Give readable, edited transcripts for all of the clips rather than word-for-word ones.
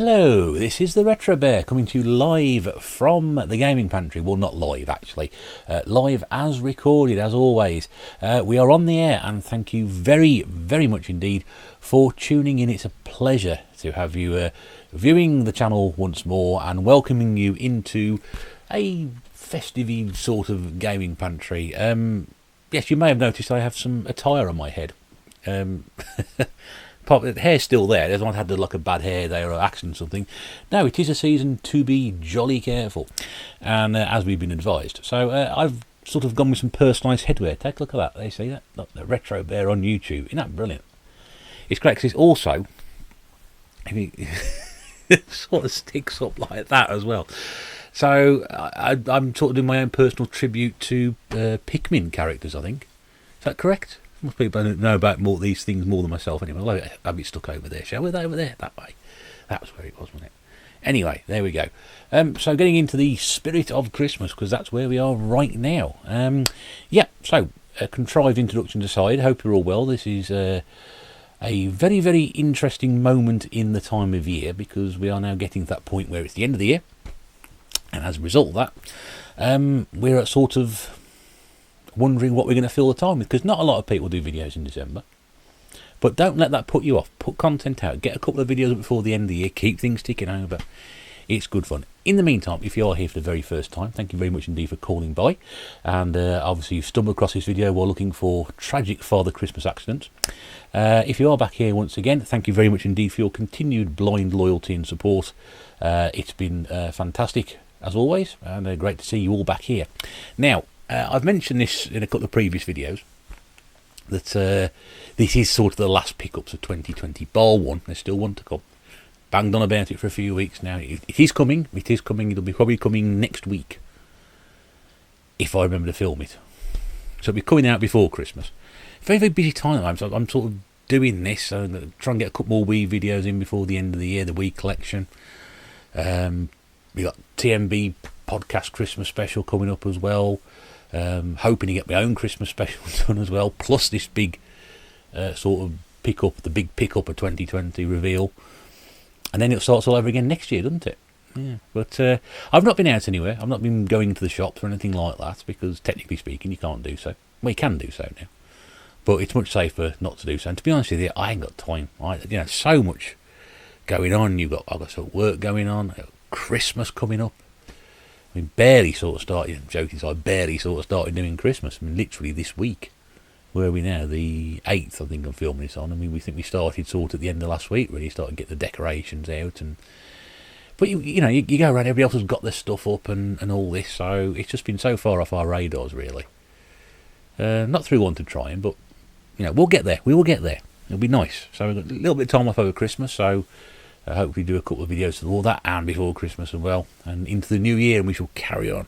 Hello, this is the Retro Bear coming to you live from the gaming pantry. Well, not live actually, live as recorded as always. We are on the air, and thank you very much indeed for tuning in. It's a pleasure to have you viewing the channel once more and welcoming you into a festive sort of gaming pantry. Yes, you may have noticed I have some attire on my head. The hair's still there. There's one had like a bad hair day or an accident or something. No, it is a season to be jolly careful, and as we've been advised. So I've sort of gone with some personalised headwear. Take a look at that. They see that? Look, the Retro Bear on YouTube. Isn't that brilliant? It's great because it's also, it sort of sticks up like that as well. So I'm sort of doing my own personal tribute to Pikmin characters, I think. Is that correct? Most people don't know about these things more than myself anyway. I'll have it stuck over there, shall we? Over there, that way. That was where it was, wasn't it? Anyway, there we go. So getting into the spirit of Christmas, because that's where we are right now. Yeah, so a contrived introduction aside, hope you're all well. This is a very interesting moment in the time of year, because we are now getting to that point where it's the end of the year. And as a result of that, we're at sort of wondering what we're going to fill the time with, because not a lot of people do videos in December. But don't let that put you off. Put content out. Get a couple of videos up before the end of the year. Keep things ticking over. It's good fun. In the meantime, if you are here for the very first time, thank you very much indeed for calling by. And obviously you've stumbled across this video while looking for tragic Father Christmas accidents. If you are back here once again, thank you very much indeed for your continued blind loyalty and support. It's been fantastic as always, and great to see you all back here. Now, I've mentioned this in a couple of previous videos, that this is sort of the last pickups of 2020, bar one. There's still one to come. Banged on about it for a few weeks now. It is coming. It'll be probably coming next week, if I remember to film it. So it'll be coming out before Christmas. Very busy time at the moment, so I'm sort of doing this, so trying to get a couple more Wii videos in before the end of the year, the Wii collection. We got TMB podcast Christmas special coming up as well. Hoping to get my own Christmas special done as well, plus this big sort of the big pickup of 2020 reveal, and then it starts all over again next year, doesn't it? Yeah. But I've not been out anywhere. I've not been going to the shops or anything like that, because technically speaking you can't do so. Well, you can do so now, but it's much safer not to do so. And to be honest with you, I ain't got time. So much going on. I've got sort of work going on. I've got Christmas coming up. I mean, barely sort of started, I'm joking, so I barely sort of started doing Christmas. I mean, literally this week. Where are we now? The 8th, I think I'm filming this on. I mean, we think we started sort of at the end of last week, really started to get the decorations out. But, you go around, everybody else has got their stuff up and all this, so it's just been so far off our radars, really. Not through wanting to try, but, we'll get there. We will get there. It'll be nice. So we've got a little bit of time off over Christmas, so hopefully do a couple of videos to all that and before Christmas as well, and into the new year, and we shall carry on.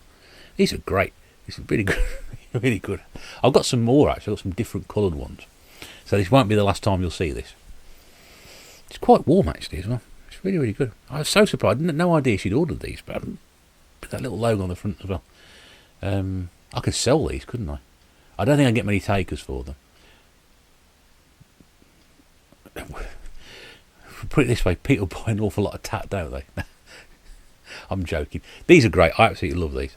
These are great. This is really good. Really good. I've got some more actually. I've got some different coloured ones, so this won't be the last time you'll see this. It's quite warm actually as well. It's really good. I was so surprised. I had no idea she'd ordered these, but put that little logo on the front as well. I could sell these, couldn't I? I don't think I get many takers for them. Put it this way, people buy an awful lot of tat, don't they? I'm joking. These are great. I absolutely love these.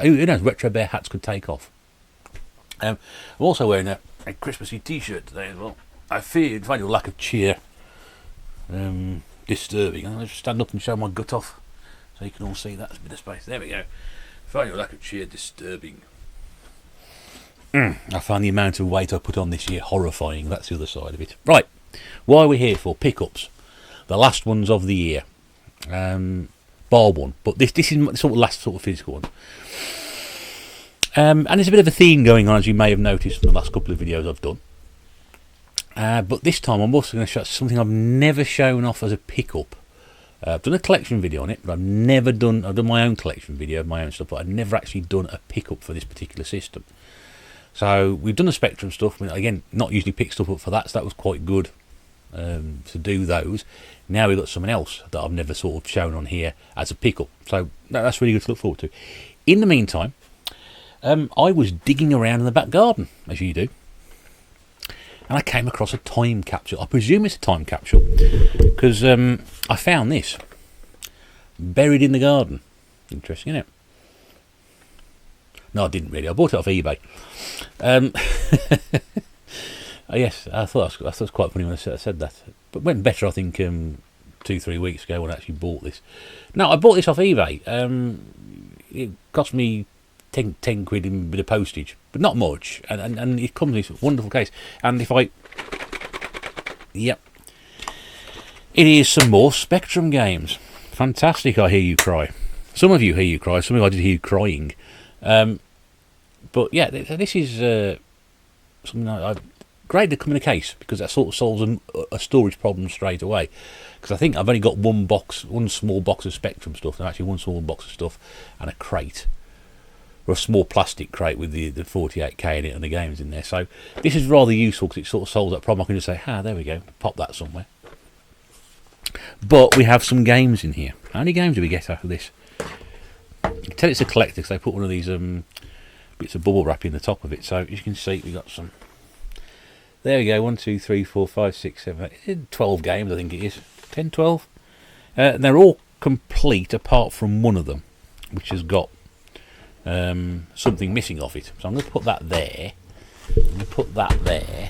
Who knows, Retro Bear hats could take off. I'm also wearing a Christmassy t-shirt today as well. I find your lack of cheer disturbing. I'll just stand up and show my gut off so you can all see that. There's a bit of space. There we go. I find your lack of cheer disturbing. I find the amount of weight I put on this year horrifying. That's the other side of it. Right. Why are we here for? Pickups. The last ones of the year. Bar one. But this is sort of last sort of physical one. And there's a bit of a theme going on, as you may have noticed from the last couple of videos I've done. But this time I'm also going to show something I've never shown off as a pickup. I've done a collection video on it, but I've done my own collection video of my own stuff, but I've never actually done a pickup for this particular system. So we've done the Spectrum stuff. Again, not usually pick stuff up for that, so that was quite good to do those. Now we've got something else that I've never sort of shown on here as a pickup, so that's really good to look forward to. In the meantime, I was digging around in the back garden, as you do, and I came across a time capsule. I presume it's a time capsule, because I found this. Buried in the Garden. Interesting, isn't it? No, I didn't really. I bought it off eBay. Yes, I thought it was quite funny when I said that. But it went better, I think, 2-3 weeks ago when I actually bought this. No, I bought this off eBay. It cost me 10 quid in a bit of postage, but not much. And it comes in this wonderful case. And if I... Yep. It is some more Spectrum games. Fantastic, I hear you cry. Some of you hear you cry, some of you I did hear you crying. But yeah, this is something great to come in a case, because that sort of solves a storage problem straight away. Because I think I've only got one small box of Spectrum stuff, and actually one small box of stuff, and a crate, or a small plastic crate with the 48k in it and the games in there. So this is rather useful because it sort of solves that problem. I can just say, there we go, pop that somewhere. But we have some games in here. How many games do we get out of this? You can tell it's a collector because they put one of these bits of bubble wrap in the top of it. So as you can see, we got some. There we go, 1, 2, 3, 4, 5, 6, 7, 8, 12 games, I think it is. 10, 12. They're all complete apart from one of them, which has got something missing off it. So I'm going to put that there. I'm going to put that there.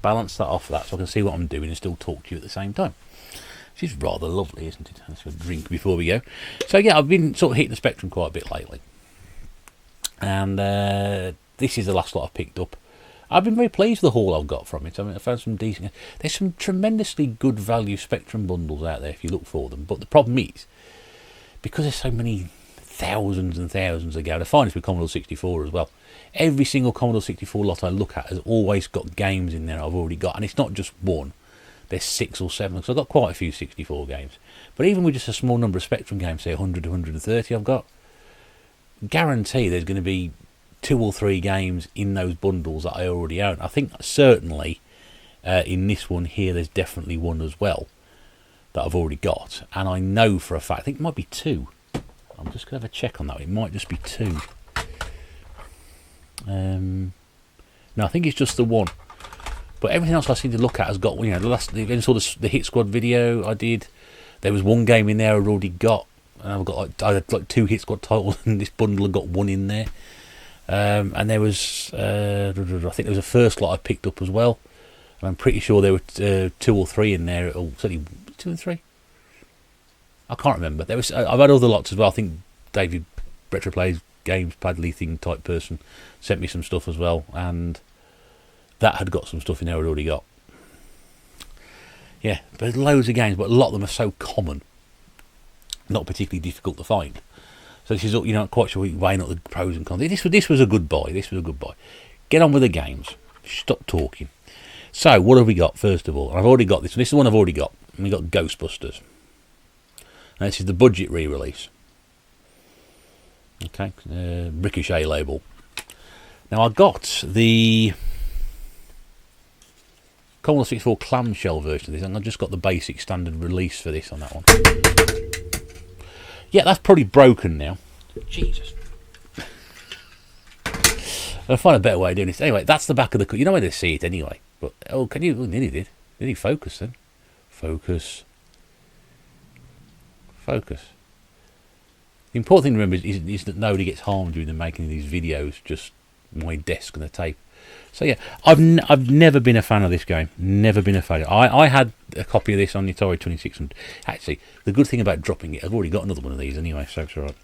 Balance that off that so I can see what I'm doing and still talk to you at the same time. Which is rather lovely, isn't it? Let's have a drink before we go. So yeah, I've been sort of hitting the Spectrum quite a bit lately. And this is the last lot I've picked up. I've been very pleased with the haul I've got from it. I mean, I found some decent... There's some tremendously good value Spectrum bundles out there if you look for them. But the problem is, because there's so many thousands and thousands of games, I find this with Commodore 64 as well. Every single Commodore 64 lot I look at has always got games in there I've already got. And it's not just one. There's 6 or 7. Because I've got quite a few 64 games. But even with just a small number of Spectrum games, say 100 to 130 I've got, guarantee there's going to be 2 or 3 games in those bundles that I already own. I think certainly in this one here there's definitely one as well that I've already got, and I know for a fact, I think it might be 2. I'm just going to have a check on that. It might just be 2. No, I think it's just the one. But everything else I seem to look at has got, you know, you saw the Hit Squad video I did. There was one game in there I'd already got, and I had like 2 Hit Squad titles in this bundle. I got one in there. And there was, I think there was a first lot I picked up as well. And I'm pretty sure there were 2 or 3 in there. Or certainly 2 and 3. I can't remember. There was. I've had other lots as well. I think David Retro Plays Games Padley thing type person sent me some stuff as well, and that had got some stuff in there I'd already got. Yeah, there's loads of games, but a lot of them are so common, not particularly difficult to find. So this is, you're not quite sure weighing up the pros and cons. This was a good buy. This was a good buy. Get on with the games. Stop talking. So what have we got first of all? I've already got this. This is the one I've already got. And we got Ghostbusters. Now this is the budget re-release. Okay, Ricochet label. Now I got the Commodore 64 clamshell version of this, and I've just got the basic standard release for this on that one. Yeah, that's probably broken now. Jesus. I'll find a better way of doing this. Anyway, that's the back of the... You know where they see it anyway. But, can you... nearly did. Did he focus then? Focus. Focus. The important thing to remember is that nobody gets harmed during the making of these videos, just my desk and the tape. So yeah, I've never been a fan of this game. Never been a fan. I had a copy of this on the Atari 2600. Actually, the good thing about dropping it, I've already got another one of these anyway, so it's alright.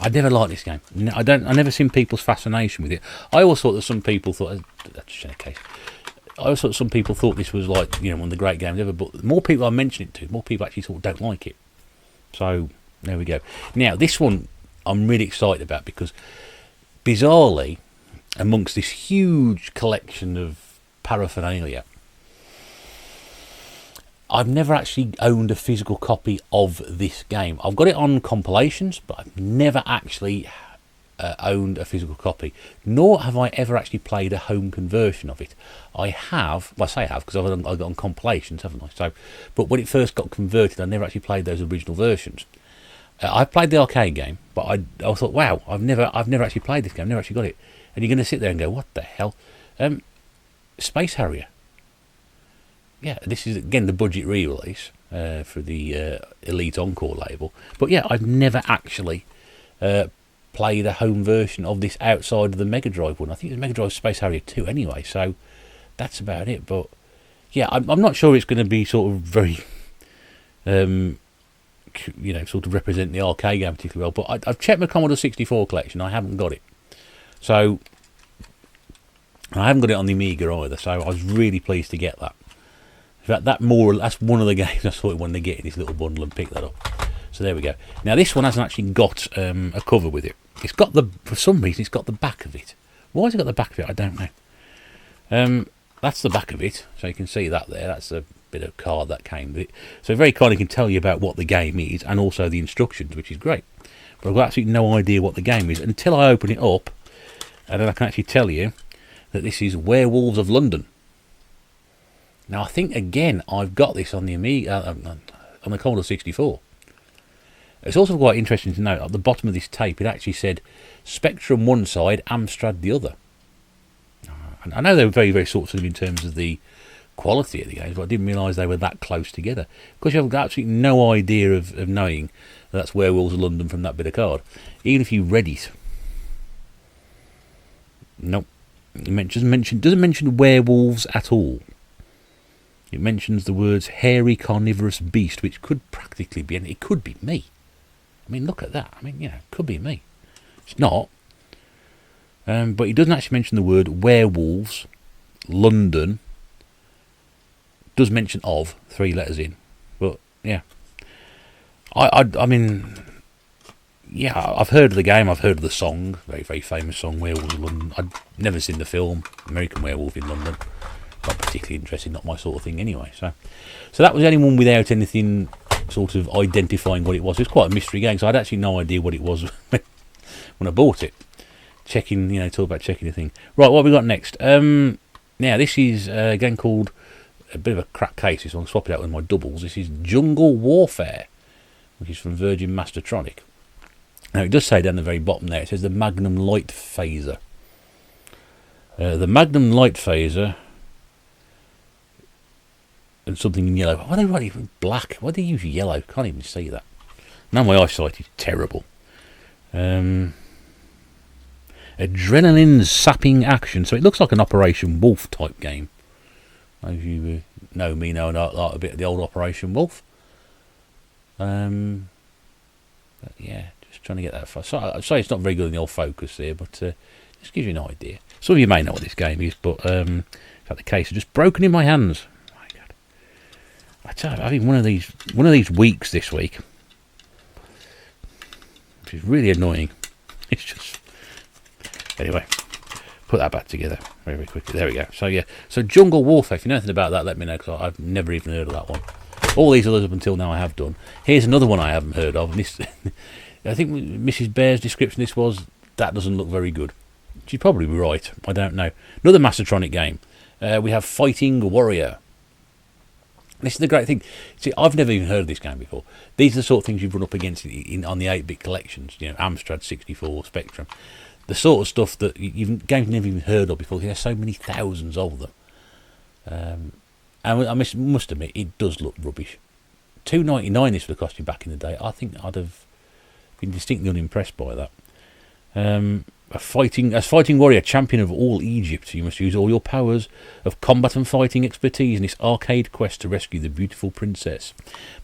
I never liked this game. I never seen people's fascination with it. I always thought that some people thought that's in a case. I always thought some people thought this was like, you know, one of the great games ever. But the more people I mention it to, more people actually sort of don't like it. So there we go. Now this one I'm really excited about because, bizarrely, amongst this huge collection of paraphernalia, I've never actually owned a physical copy of this game. I've got it on compilations, but I've never actually owned a physical copy. Nor have I ever actually played a home conversion of it. I have, well I say I have because I've got on compilations, haven't I? So, but when it first got converted, I never actually played those original versions. I played the arcade game, but I thought, wow, I've never actually played this game, never actually got it. And you're going to sit there and go, what the hell? Space Harrier. yeah, this is again the budget re-release for the Elite Encore label. But yeah, I've never actually played a home version of this outside of the Mega Drive one. I think it was Mega Drive Space Harrier 2 anyway, so that's about it. But yeah, I'm not sure it's going to be sort of very, sort of represent the arcade game particularly well. But I've checked my Commodore 64 collection. I haven't got it. So I haven't got it on the Amiga either. So I was really pleased to get that. In fact, that's one of the games I thought when they get in this little bundle and pick that up. So there we go. Now this one hasn't actually got a cover with it. It's got for some reason it's got the back of it. Why has it got the back of it? I don't know. That's the back of it, so you can see that there. That's a bit of card that came with it. So very kindly can tell you about what the game is and also the instructions, which is great. But I've got absolutely no idea what the game is until I open it up, and then I can actually tell you that this is Werewolves of London. Now I think again I've got this on the Amiga, on the Commodore 64. It's also quite interesting to note at the bottom of this tape it actually said Spectrum one side, Amstrad the other. And I know they were very, very sort of in terms of the quality of the games, but I didn't realise they were that close together. Because you have absolutely no idea of knowing that's Werewolves of London from that bit of card. Even if you read it. Nope. It doesn't mention werewolves at all. It mentions the words hairy carnivorous beast, which could practically be, and it could be me. I mean, look at that. I mean, it could be me. It's not. But it doesn't actually mention the word werewolves, London. Does mention of, 3 letters in. But, yeah. I mean, yeah, I've heard of the game. I've heard of the song. Very, very famous song, Werewolves of London. I've never seen the film, American Werewolf in London. Not particularly interested, not my sort of thing anyway. So that was the only one without anything sort of identifying what it was. It was quite a mystery game, so I had actually no idea what it was when I bought it. Talk about checking the thing. Right, what have we got next? Now, this is a game called, a bit of a crack case, so I'll swap it out with my doubles. This is Jungle Warfare, which is from Virgin Mastertronic. Now, it does say down the very bottom there, it says the Magnum Light Phaser. The Magnum Light Phaser, and something in yellow. Why do they write it in black? Why do they use yellow? Can't even see that. Now my eyesight is terrible. Adrenaline sapping action. So it looks like an Operation Wolf type game. If you know me, know a bit of the old Operation Wolf. But yeah, just trying to get that far. So I'd say it's not very good in the old focus there, but just gives you an idea. Some of you may know what this game is, but in fact the case is just broken in my hands. My God. I tell you, having one of these weeks this week, which is really annoying. It's just anyway. Put that back together very, very quickly. There we go. So yeah, so Jungle Warfare. If you know anything about that, let me know, because I've never even heard of that one. All these others up until now I have done. Here's another one I haven't heard of. And this, I think Mrs. Bear's description this was, that doesn't look very good. She'd probably be right. I don't know. Another Mastertronic game. We have Fighting Warrior. This is the great thing. See, I've never even heard of this game before. These are the sort of things you've run up against on the 8-bit collections. Amstrad 64, Spectrum. The sort of stuff that games you've never even heard of before. There's so many thousands of them. And I must admit, it does look rubbish. $2.99 this would have cost you back in the day. I think I'd have been distinctly unimpressed by that. As fighting warrior, champion of all Egypt, you must use all your powers of combat and fighting expertise in this arcade quest to rescue the beautiful princess.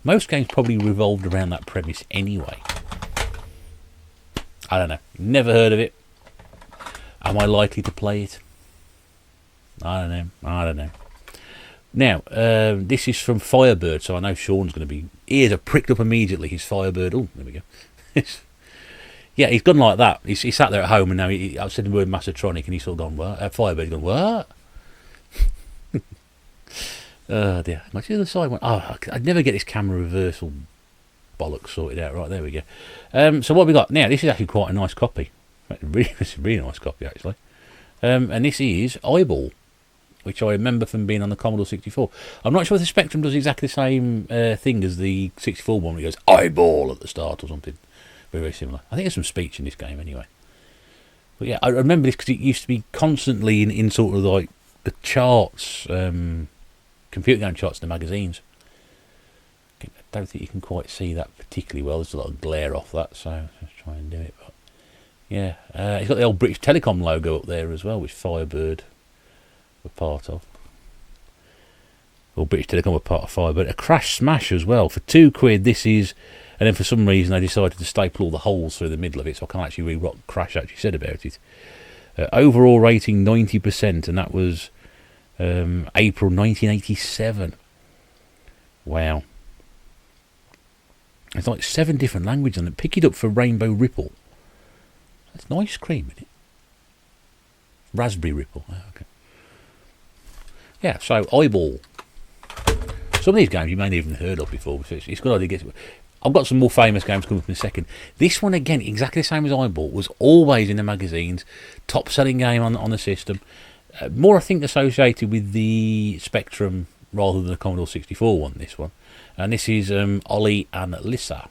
Most games probably revolved around that premise anyway. I don't know. Never heard of it. Am I likely to play it? I don't know. Now, this is from Firebird, so I know Sean's going to be... Ears are pricked up immediately, his Firebird. Oh, there we go. Yeah, he's gone like that. He sat there at home, and now I've said the word Mastertronic, and he's sort of gone, what? Firebird, he's gone, what? Oh, dear. Much the other side went... Oh, I'd never get this camera reversal bollocks sorted out. Right, there we go. So what have we got? Now, this is actually quite a nice copy. It's a really nice copy, actually. And this is Eyeball, which I remember from being on the Commodore 64. I'm not sure if the Spectrum does exactly the same thing as the 64 one, where it goes eyeball at the start or something. Very, very similar. I think there's some speech in this game anyway. But yeah, I remember this because it used to be constantly in sort of like the charts computer game charts in the magazines. I don't think you can quite see that particularly well. There's a lot of glare off that, so let's try and do it. But yeah, it's got the old British Telecom logo up there as well, which Firebird were part of. Or British Telecom were part of Firebird. A Crash Smash as well. For £2 this is, and then for some reason they decided to staple all the holes through the middle of it, so I can't actually read what Crash actually said about it. Overall rating 90%, and that was April 1987. Wow. It's like 7 different languages on it. Pick it up for Rainbow Ripple. That's nice cream, isn't it? Raspberry Ripple. Oh, okay. Yeah, so Eyeball. Some of these games you may not even heard of before. So it's a good idea to get. I've got some more famous games coming up in a second. This one, again, exactly the same as Eyeball, was always in the magazines. Top-selling game on the system. More, I think, associated with the Spectrum rather than the Commodore 64 one, this one. And this is Ollie and Lissa.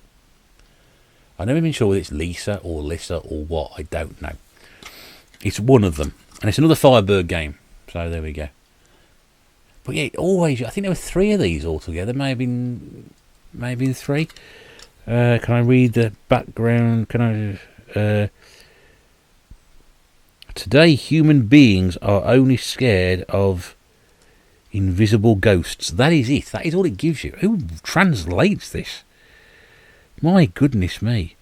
I've never been sure whether it's Lisa or Lissa or what. I don't know. It's one of them. And it's another Firebird game. So there we go. But yeah, always, I think there were 3 of these altogether. Maybe 3. Can I read the background? Can I... Today, human beings are only scared of invisible ghosts. That is it. That is all it gives you. Who translates this? My goodness me.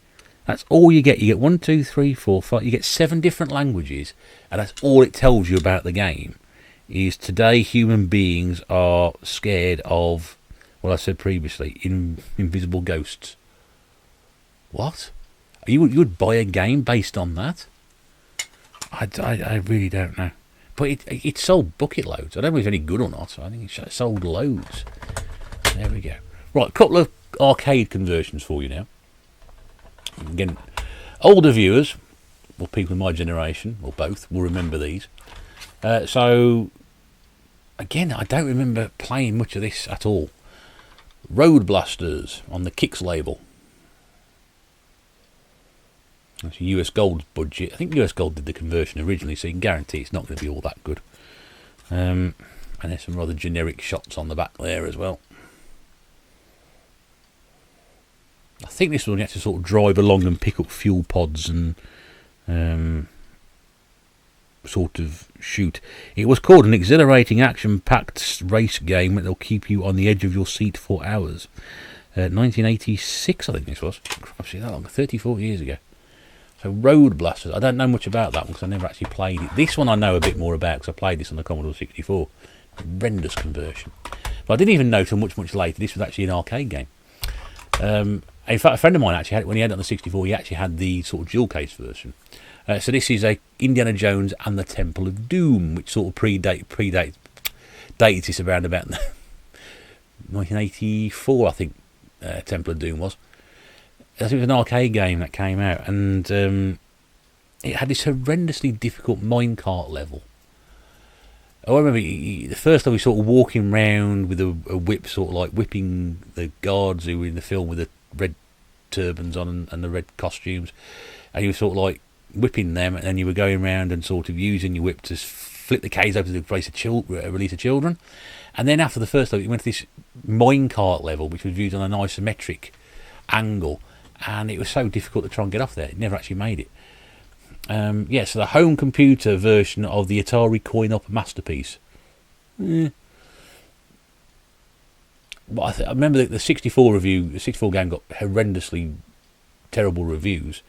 That's all you get. You get 1, 2, 3, 4, 5. You get 7 different languages, and that's all it tells you about the game. Is today human beings are scared of, what I said previously, invisible ghosts. What? You would buy a game based on that? I really don't know. But it sold bucket loads. I don't know if it's any good or not. I think it sold loads. There we go. Right, a couple of arcade conversions for you now. Again, older viewers, or people in my generation, or both, will remember these. So, again, I don't remember playing much of this at all. Road Blasters on the Kicks label. That's US Gold's budget. I think US Gold did the conversion originally, so you can guarantee it's not going to be all that good. And there's some rather generic shots on the back there as well. I think this one you had to sort of drive along and pick up fuel pods and sort of shoot. It was called an exhilarating action-packed race game that will keep you on the edge of your seat for hours. 1986, I think this was. I've seen that long, 34 years ago. So Road Blasters, I don't know much about that one because I never actually played it. This one I know a bit more about because I played this on the Commodore 64. Horrendous conversion. But I didn't even know till much later this was actually an arcade game. In fact, a friend of mine actually had it when he had it on the 64. He actually had the sort of dual case version. So this is a Indiana Jones and the Temple of Doom, which sort of predates this around about 1984, I think. Temple of Doom was. I think it was an arcade game that came out, and it had this horrendously difficult minecart level. I remember the first time we sort of walking around with a whip, sort of like whipping the guards who were in the film with the red turbans on and the red costumes, and you were sort of like whipping them, and then you were going around and sort of using your whip to flip the caves open to release the children. And then after the first level, you went to this minecart level, which was viewed on an isometric angle, and it was so difficult to try and get off there. It never actually made it. So the home computer version of the Atari coin-op masterpiece. But I remember the 64 review. The 64 game got horrendously terrible reviews,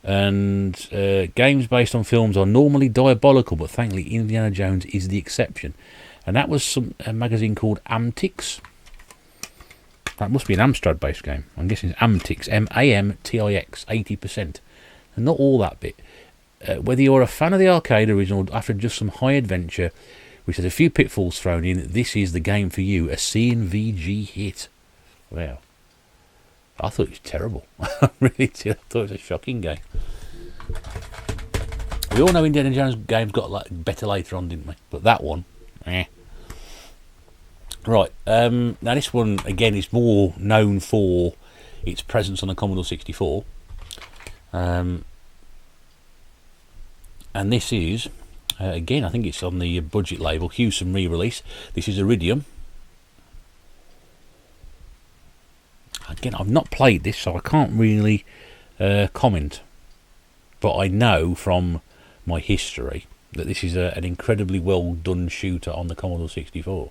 and games based on films are normally diabolical, but thankfully Indiana Jones is the exception. And that was a magazine called Amtix. That must be an Amstrad-based game. I'm guessing it's Amtix, M-A-M-T-I-X, 80%. And not all that bit. Whether you're a fan of the arcade original after just some high adventure, which has a few pitfalls thrown in, this is the game for you. A C&VG hit. Wow. I thought it was terrible. I really did. I thought it was a shocking game. We all know Indiana Jones games got like better later on, didn't we? But that one, Right, now this one, again, is more known for its presence on the Commodore 64. And this is, again, I think it's on the budget label, Hewson re-release. This is Iridium. again, I've not played this, so I can't really comment. But I know from my history that this is an incredibly well done shooter on the Commodore 64.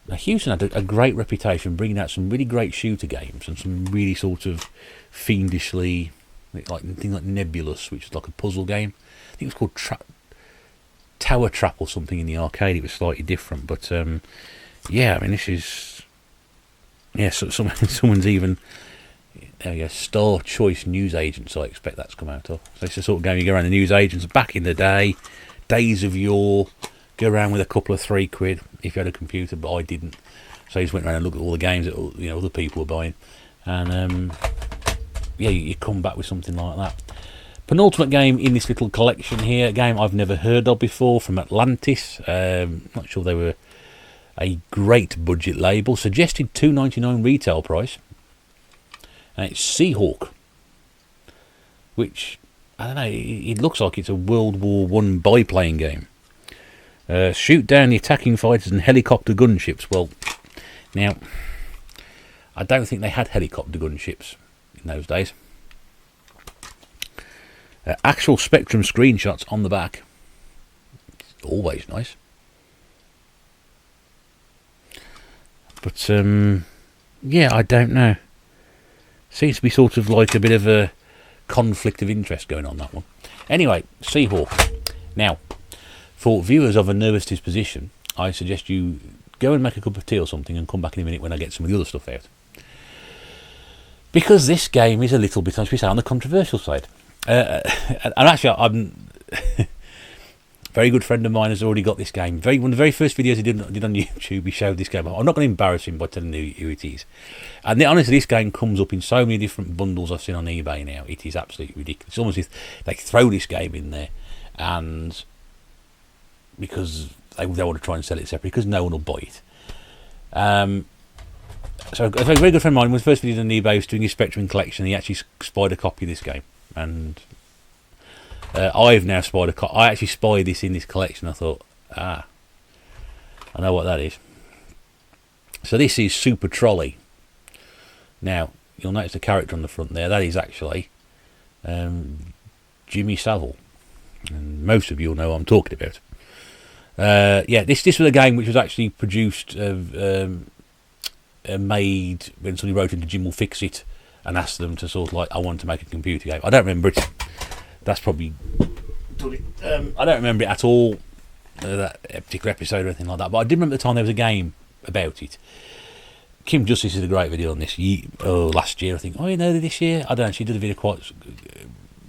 Now, Houston had a great reputation bringing out some really great shooter games and some really sort of fiendishly, like things like Nebulous, which is like a puzzle game. I think it was called Tower Trap or something in the arcade. It was slightly different, but yeah, I mean, this is, yeah. So someone's even, there we go, Star Choice News Agents. I expect that's come out of. So it's the sort of game you go around the news agents back in the day, days of yore. Go around with a couple of £3 if you had a computer, but I didn't. So I just went around and looked at all the games that other people were buying, and yeah, you come back with something like that. Penultimate game in this little collection here, a game I've never heard of before, from Atlantis. Not sure they were a great budget label. Suggested $2.99 retail price, and it's Seahawk, which, I don't know, it looks like it's a World War I biplane game. Shoot down the attacking fighters and helicopter gunships. Well, now, I don't think they had helicopter gunships in those days. Actual Spectrum screenshots on the back. It's always nice. But, yeah, I don't know. Seems to be sort of like a bit of a conflict of interest going on, that one. Anyway, Seahawk. Now, for viewers of a nervous disposition, I suggest you go and make a cup of tea or something and come back in a minute when I get some of the other stuff out. Because this game is a little bit, as we say, on the controversial side. And actually, I'm a very good friend of mine has already got this game. One of the very first videos he did on YouTube, he showed this game. I'm not going to embarrass him by telling you who it is. And honestly, this game comes up in so many different bundles I've seen on eBay now. It is absolutely ridiculous. It's almost as if they throw this game in there, and because they want to try and sell it separately, because no one will buy it. So a very good friend of mine, when the first video on eBay, was doing his Spectrum collection, he actually spied a copy of this game. And I've now spied a copy. I actually spied this in this collection. I thought, I know what that is. So this is Super Trolley. Now, you'll notice the character on the front there. That is actually Jimmy Savile. And most of you will know what I'm talking about. Yeah, this was a game which was actually produced, made when somebody wrote into Jim Will Fix It and asked them to sort of like, I want to make a computer game. I don't remember it. That's probably, I don't remember it at all, that particular episode or anything like that. But I did remember at the time there was a game about it. Kim Justice did a great video on this last year, I think. Oh, you know, this year? I don't know. She did a video quite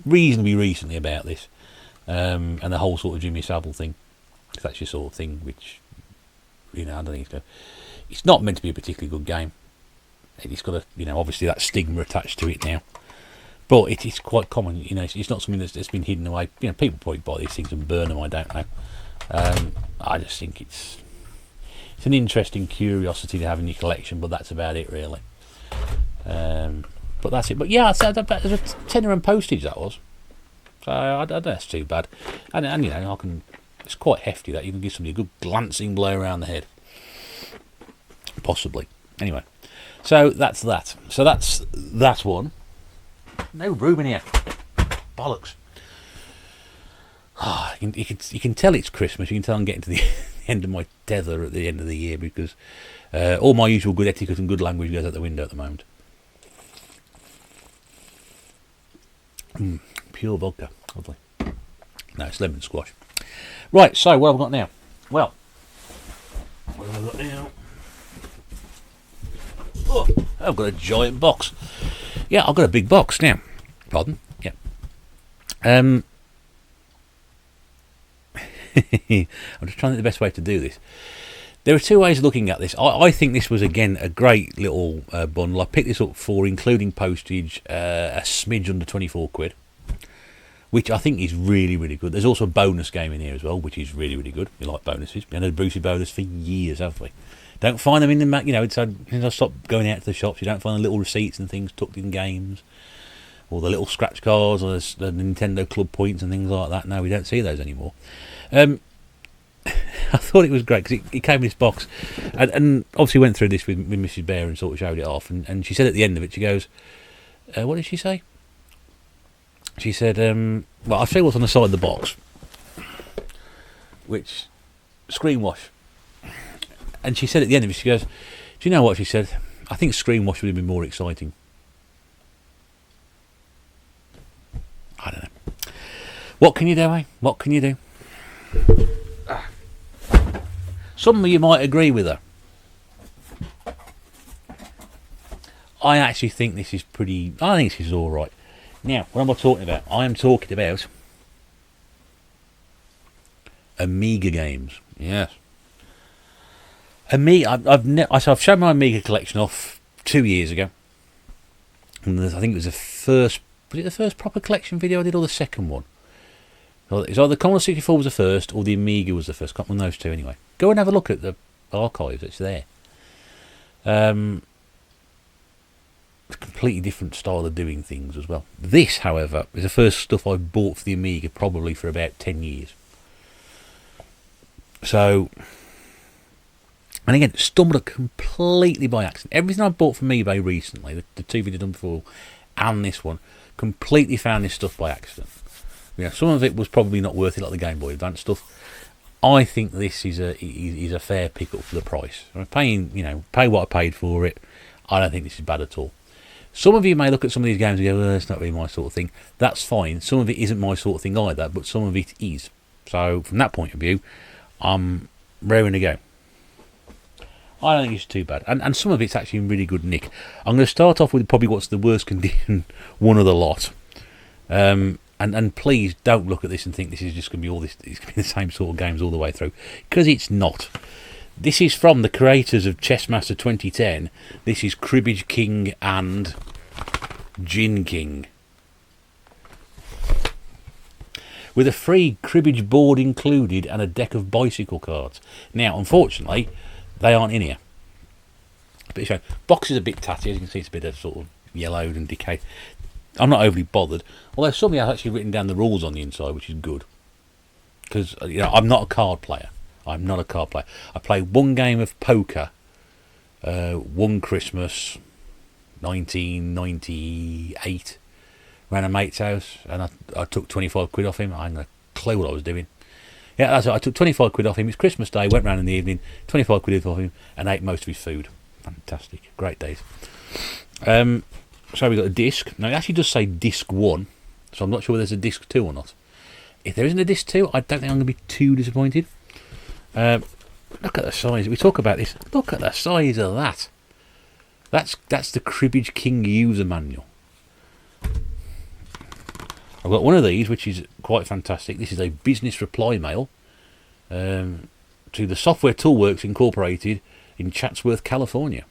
reasonably recently about this, and the whole sort of Jimmy Savile thing. That's your sort of thing, which, you know, I don't think it's not meant to be a particularly good game. It's got obviously that stigma attached to it now. But it is quite common, you know, it's not something that's been hidden away. You know, people probably buy these things and burn them, I don't know. I just think it's an interesting curiosity to have in your collection, but that's about it, really. But that's it. But yeah, that was a tenner and postage, that was. So I don't know, that's too bad. And you know, it's quite hefty, that. You can give somebody a good glancing blow around the head. Possibly. Anyway. So that's that. So that's that one. No room in here. Bollocks. Oh, you can tell it's Christmas. You can tell I'm getting to the end of my tether at the end of the year, because all my usual good etiquette and good language goes out the window at the moment. Pure vodka. Lovely. No, it's lemon squash. Right, so what have I got now? Well, what have I got now? Oh, I've got a giant box. Yeah, I've got a big box now. Pardon? Yeah. I'm just trying to think the best way to do this. There are two ways of looking at this. I think this was, again, a great little bundle. I picked this up for, including postage, a smidge under £24, which I think is really, really good. There's also a bonus game in here as well, which is really, really good. We like bonuses. We had a Brucey bonus for years, haven't we? Don't find them in the Mac, you know, since I stopped going out to the shops, you don't find the little receipts and things tucked in games, or the little scratch cards, or the Nintendo Club points and things like that. No, we don't see those anymore. I I thought it was great because it came in this box, and obviously went through this with Mrs. Bear and sort of showed it off, and she said at the end of it, she goes, what did she say? She said, well, I'll show you what's on the side of the box, which, screen wash. And she said at the end of it, she goes, do you know what? She said, I think screen wash would have been more exciting. I don't know. What can you do, eh? What can you do? Some of you might agree with her. I actually think this is pretty... I think this is alright. Now, what am I talking about? I am talking about Amiga games. Yes. Amiga. I've shown my Amiga collection off 2 years ago. And I think it was the first... Was it the first proper collection video I did, or the second one? It's either the Commodore 64 was the first, or the Amiga was the first. Can't remember those two anyway. Go and have a look at the archives. It's there. It's a completely different style of doing things as well. This, however, is the first stuff I bought for the Amiga probably for about 10 years. So, and again, stumbled up completely by accident. Everything I bought from eBay recently, the two videos done before, and this one, completely found this stuff by accident. Yeah, some of it was probably not worth it, like the Game Boy Advance stuff. I think this is a fair pick up for the price. I'm paying, pay what I paid for it. I don't think this is bad at all. Some of you may look at some of these games and go, well, it's not really my sort of thing. That's fine. Some of it isn't my sort of thing either, but some of it is. So from that point of view, I'm raring to go. I don't think it's too bad. And some of it's actually in really good nick. I'm going to start off with probably what's the worst condition one of the lot. And please don't look at this and think this is just going to be all this. It's going to be the same sort of games all the way through, because it's not. This is from the creators of Chessmaster 2010. This is Cribbage King and Gin King, with a free cribbage board included and a deck of bicycle cards. Now, unfortunately, they aren't in here. But the box is a bit tatty, as you can see. It's a bit of sort of yellowed and decayed. I'm not overly bothered, although somebody has actually written down the rules on the inside, which is good. Because I'm not a card player. I'm not a card player. I played one game of poker, one Christmas, 1998, around a mate's house, and I took 25 quid off him. I hadn't a clue what I was doing. Yeah, that's it. I took 25 quid off him. It's Christmas Day, went round in the evening, 25 quid off him, and ate most of his food. Fantastic. Great days. So we got a disc. Now it actually does say disc 1, so I'm not sure whether there's a disc 2 or not. If there isn't a disc 2, I don't think I'm going to be too disappointed. Look at the size. We talk about this. Look at the size of that. That's the Cribbage King user manual. I've got one of these, which is quite fantastic. This is a business reply mail to the Software Toolworks Incorporated in Chatsworth, California.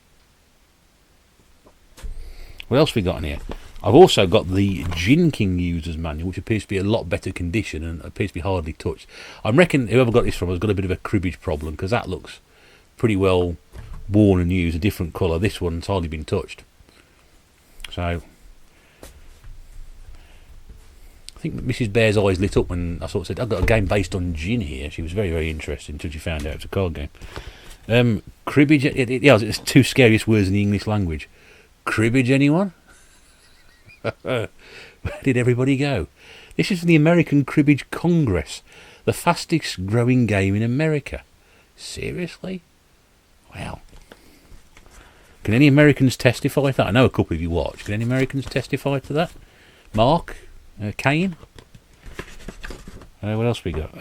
What else we got in here? I've also got the Gin King user's manual, which appears to be a lot better condition and appears to be hardly touched. I reckon whoever got this from has got a bit of a cribbage problem, because that looks pretty well worn and used, a different colour. This one's hardly been touched. So I think Mrs. Bear's eyes lit up when I sort of said, I've got a game based on gin here. She was very, very interested until she found out it's a card game. Cribbage, it's the two scariest words in the English language. Cribbage, anyone? Where did everybody go? This is from the American Cribbage Congress, the fastest growing game in America. Seriously? Wow. Can any Americans testify to that? I know a couple of you watch. Can any Americans testify to that? Mark? Kane? What else we got?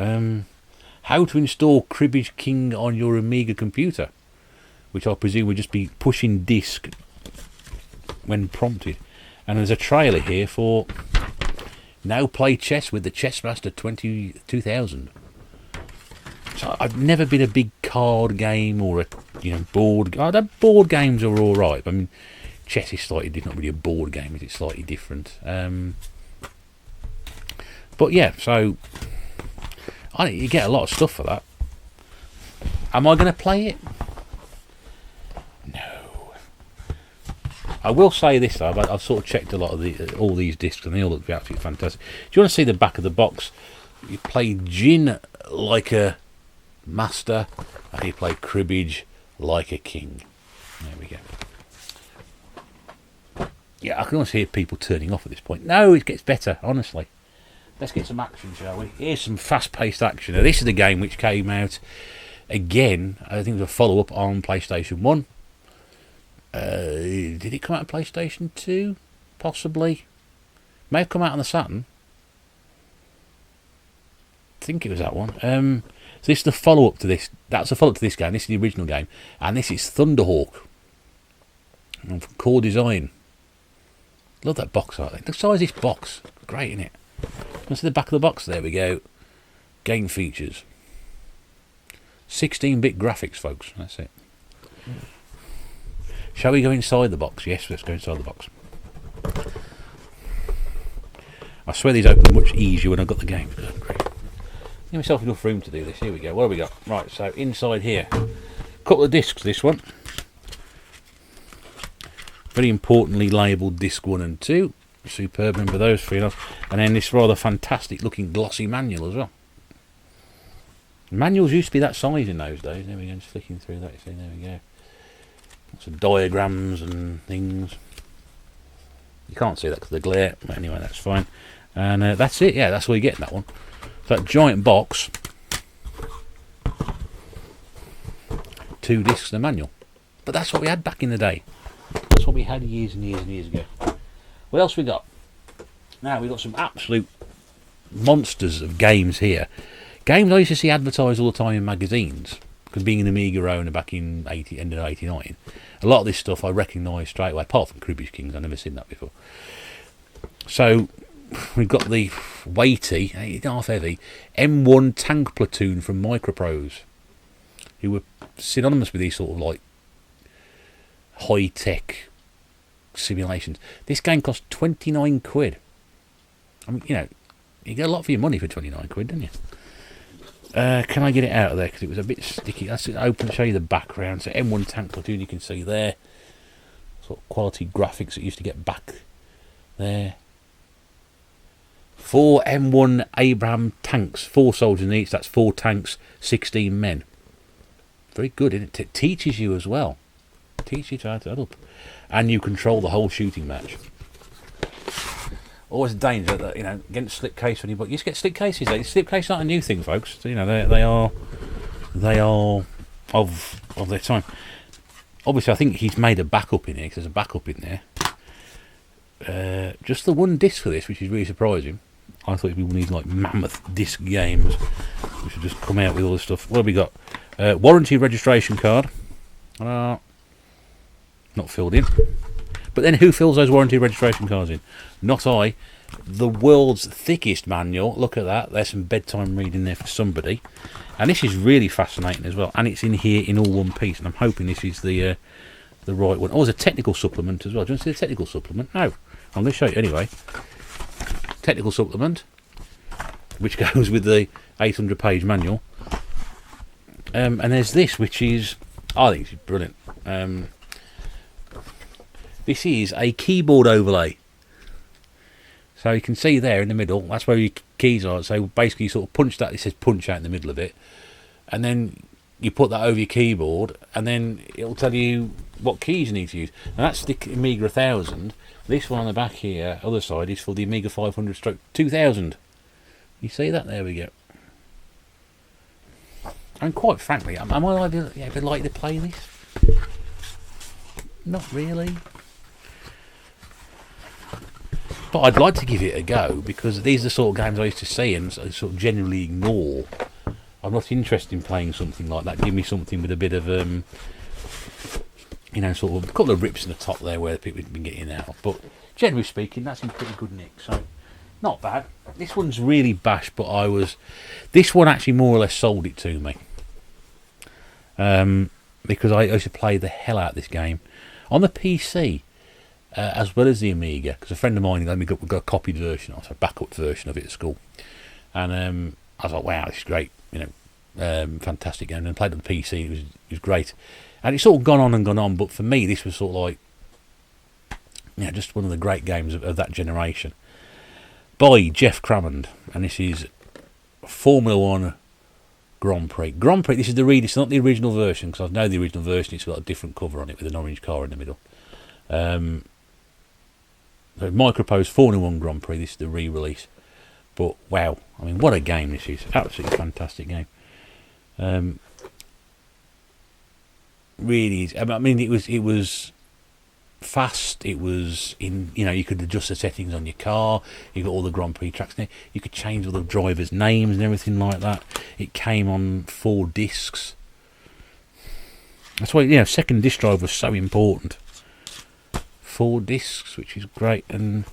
How to install Cribbage King on your Amiga computer, which I presume would just be pushing disk when prompted. And there's a trailer here for Now Play Chess with the Chessmaster 2000. So I've never been a big card game or a board. Board games are all right. I mean, chess is slightly different. Not really a board game, is it? Slightly different. But yeah, so you get a lot of stuff for that. Am I going to play it? No. I will say this though, I've sort of checked a lot of all these discs and they all look absolutely fantastic. Do you want to see the back of the box? You play gin like a master, and he played cribbage like a king. There we go. Yeah, I can almost hear people turning off at this point. No, it gets better, honestly. Let's get some action, shall we? Here's some fast-paced action. Now, this is the game which came out again. I think it was a follow-up on PlayStation 1. Did it come out on PlayStation 2? Possibly. May have come out on the Saturn. I think it was that one. So this is the follow-up to this. That's the follow-up to this game. This is the original game. And this is Thunderhawk. From Core Design. Love that box art. Look the size of this box. Great, isn't it? Let's see the back of the box. There we go. Game features. 16-bit graphics, folks. That's it. Shall we go inside the box? Yes, let's go inside the box. I swear these open much easier when I've got the game. Great. Give myself enough room to do this. Here we go. What have we got? Right, so inside here. Couple of discs, this one. Very importantly labelled disc 1 and 2. Superb, remember those, fair enough. And then this rather fantastic looking glossy manual as well. Manuals used to be that size in those days. There we go, just flicking through that. See, there we go. Lots of diagrams and things. You can't see that because of the glare. But anyway, that's fine. And that's it. Yeah, that's all you get in that one. So that giant box. 2 discs and a manual. But that's what we had back in the day. That's what we had years and years and years ago. What else we got? Now we've got some absolute monsters of games here. Games I used to see advertised all the time in magazines. Because being an Amiga owner back in end of 89, a lot of this stuff I recognised straight away, apart from Cribbage Kings. I've never seen that before. So we've got the weighty, half heavy, M1 tank platoon from Microprose, who were synonymous with these sort of like high-tech simulations. This game cost 29 quid. I mean, you know, you get a lot for your money for 29 quid, don't you? Can I get it out of there because it was a bit sticky? Let's open to show you the background. So M1 tank platoon, you can see there. Sort of quality graphics that used to get back there. 4 M1 Abraham tanks, 4 soldiers in each. That's 4 tanks, 16 men. Very good, isn't it? It teaches you as well. Teach you to add that up. And you control the whole shooting match. Always a danger that, you know, getting slipcase when you used to get slipcases. Slipcases aren't a new thing, folks. So, you know, they are of their time. Obviously, I think he's made a backup in here because there's a backup in there. Just the 1 disc for this, which is really surprising. I thought we would need like mammoth disc games, which would just come out with all this stuff. What have we got? Warranty registration card. Not filled in. But then who fills those warranty registration cards in? Not I. The world's thickest manual. Look at that. There's some bedtime reading there for somebody. And this is really fascinating as well. And it's in here in all one piece. And I'm hoping this is the right one. Oh, there's a technical supplement as well. Do you want to see the technical supplement? No. I'm going to show you anyway. Technical supplement, which goes with the 800-page manual. And there's this, which is, I think it's brilliant. This is a keyboard overlay. So you can see there in the middle, that's where your keys are. So basically you sort of punch that, it says punch out in the middle of it. And then you put that over your keyboard and then it'll tell you what keys you need to use. And that's the Amiga 1000. This one on the back here, other side, is for the Amiga 500/2000. You see that? There we go. And quite frankly, am I ever like to play this? Not really. But I'd like to give it a go because these are the sort of games I used to see and sort of generally ignore. I'm not interested in playing something like that. Give me something with a bit of, you know, sort of a couple of rips in the top there where people have been getting out. But generally speaking, that's in pretty good nick. So not bad. This one's really bashed, but this one actually more or less sold it to me. Because I used to play the hell out of this game on the PC. As well as the Amiga, because a friend of mine got a copied version, also a backup version of it at school, and I was like, "Wow, this is great! You know, fantastic game." And I played on the PC; it was great, and it's sort of gone on. But for me, this was sort of like, you know, just one of the great games of that generation. By Jeff Crammond, and this is Formula 1 Grand Prix. Grand Prix, this is it's not the original version, because I know the original version, it's got a different cover on it with an orange car in the middle. So Microprose 4-in-1 Grand Prix, this is the re-release. But wow, I mean, what a game this is. Absolutely fantastic game. Really is. I mean, it was fast. It was you could adjust the settings on your car. You got all the Grand Prix tracks there. You could change all the drivers' names and everything like that. It came on 4 discs. That's why second disc drive was so important. 4 discs, which is great. And